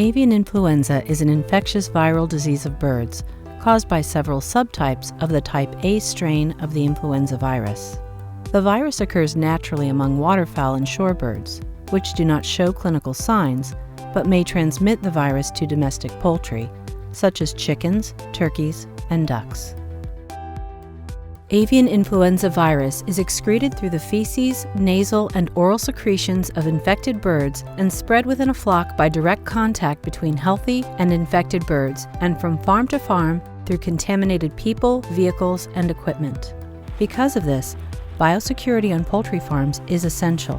Avian influenza is an infectious viral disease of birds caused by several subtypes of the type A strain of the influenza virus. The virus occurs naturally among waterfowl and shorebirds, which do not show clinical signs, but may transmit the virus to domestic poultry, such as chickens, turkeys, and ducks. Avian influenza virus is excreted through the feces, nasal, and oral secretions of infected birds and spread within a flock by direct contact between healthy and infected birds and from farm to farm through contaminated people, vehicles, and equipment. Because of this, biosecurity on poultry farms is essential.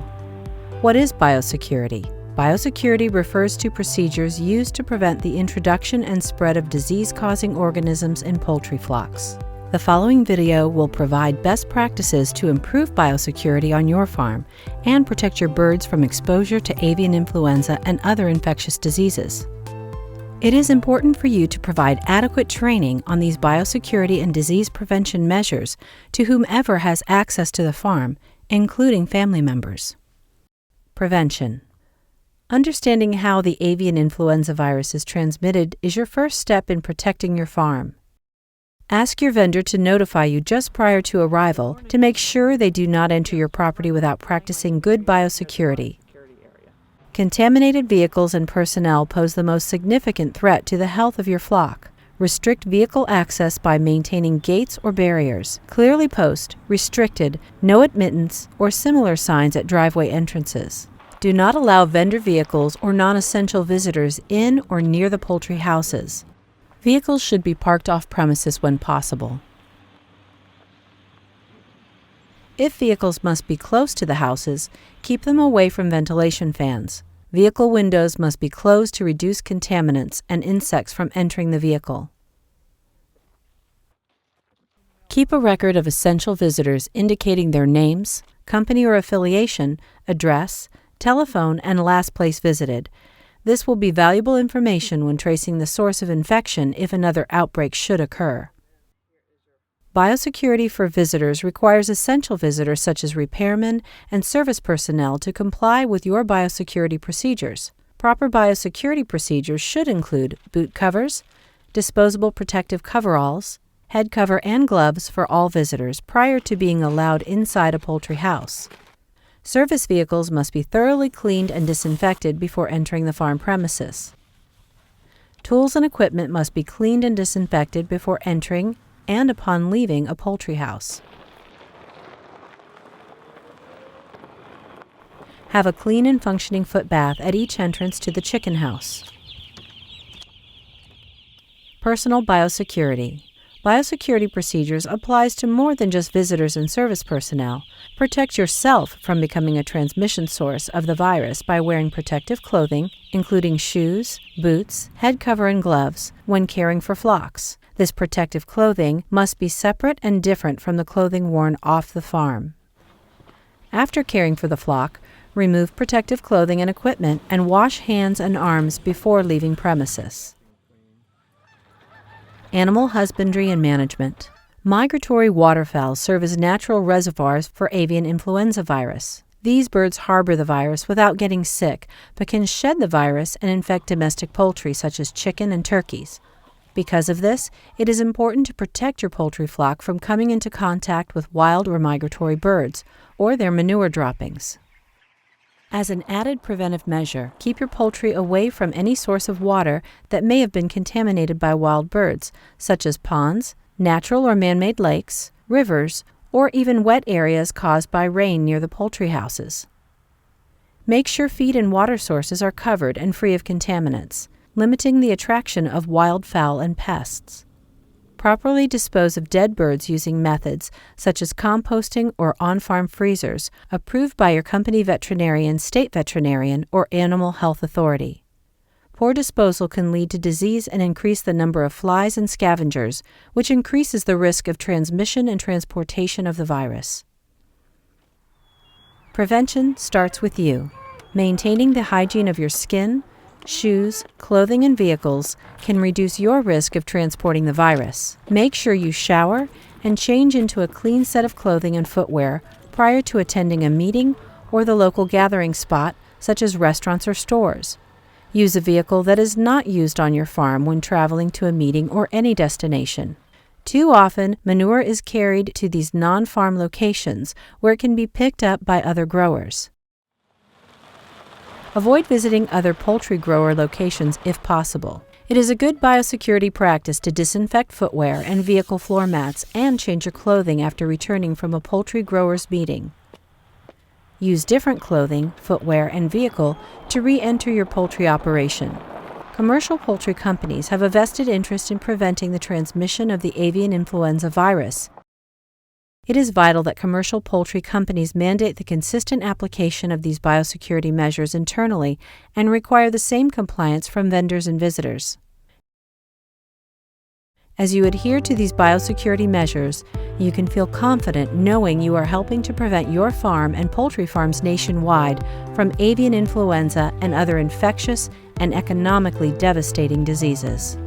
What is biosecurity? Biosecurity refers to procedures used to prevent the introduction and spread of disease-causing organisms in poultry flocks. The following video will provide best practices to improve biosecurity on your farm and protect your birds from exposure to avian influenza and other infectious diseases. It is important for you to provide adequate training on these biosecurity and disease prevention measures to whomever has access to the farm, including family members. Prevention. Understanding how the avian influenza virus is transmitted is your first step in protecting your farm. Ask your vendor to notify you just prior to arrival to make sure they do not enter your property without practicing good biosecurity. Contaminated vehicles and personnel pose the most significant threat to the health of your flock. Restrict vehicle access by maintaining gates or barriers. Clearly post "Restricted," "No admittance," or similar signs at driveway entrances. Do not allow vendor vehicles or non-essential visitors in or near the poultry houses. Vehicles should be parked off premises when possible. If vehicles must be close to the houses, keep them away from ventilation fans. Vehicle windows must be closed to reduce contaminants and insects from entering the vehicle. Keep a record of essential visitors indicating their names, company or affiliation, address, telephone, and last place visited. This will be valuable information when tracing the source of infection if another outbreak should occur. Biosecurity for visitors requires essential visitors such as repairmen and service personnel to comply with your biosecurity procedures. Proper biosecurity procedures should include boot covers, disposable protective coveralls, head cover, and gloves for all visitors prior to being allowed inside a poultry house. Service vehicles must be thoroughly cleaned and disinfected before entering the farm premises. Tools and equipment must be cleaned and disinfected before entering and upon leaving a poultry house. Have a clean and functioning foot bath at each entrance to the chicken house. Personal biosecurity. Biosecurity procedures applies to more than just visitors and service personnel. Protect yourself from becoming a transmission source of the virus by wearing protective clothing, including shoes, boots, head cover, and gloves, when caring for flocks. This protective clothing must be separate and different from the clothing worn off the farm. After caring for the flock, remove protective clothing and equipment and wash hands and arms before leaving premises. Animal husbandry and management. Migratory waterfowl serve as natural reservoirs for avian influenza virus. These birds harbor the virus without getting sick, but can shed the virus and infect domestic poultry such as chicken and turkeys. Because of this, it is important to protect your poultry flock from coming into contact with wild or migratory birds or their manure droppings. As an added preventive measure, keep your poultry away from any source of water that may have been contaminated by wild birds, such as ponds, natural or man-made lakes, rivers, or even wet areas caused by rain near the poultry houses. Make sure feed and water sources are covered and free of contaminants, limiting the attraction of wildfowl and pests. Properly dispose of dead birds using methods such as composting or on-farm freezers approved by your company veterinarian, state veterinarian, or animal health authority. Poor disposal can lead to disease and increase the number of flies and scavengers, which increases the risk of transmission and transportation of the virus. Prevention starts with you. Maintaining the hygiene of your skin, shoes, clothing, and vehicles can reduce your risk of transporting the virus. Make sure you shower and change into a clean set of clothing and footwear prior to attending a meeting or the local gathering spot, such as restaurants or stores. Use a vehicle that is not used on your farm when traveling to a meeting or any destination. Too often, manure is carried to these non-farm locations where it can be picked up by other growers. Avoid visiting other poultry grower locations if possible. It is a good biosecurity practice to disinfect footwear and vehicle floor mats and change your clothing after returning from a poultry grower's meeting. Use different clothing, footwear, and vehicle to re-enter your poultry operation. Commercial poultry companies have a vested interest in preventing the transmission of the avian influenza virus. It is vital that commercial poultry companies mandate the consistent application of these biosecurity measures internally and require the same compliance from vendors and visitors. As you adhere to these biosecurity measures, you can feel confident knowing you are helping to prevent your farm and poultry farms nationwide from avian influenza and other infectious and economically devastating diseases.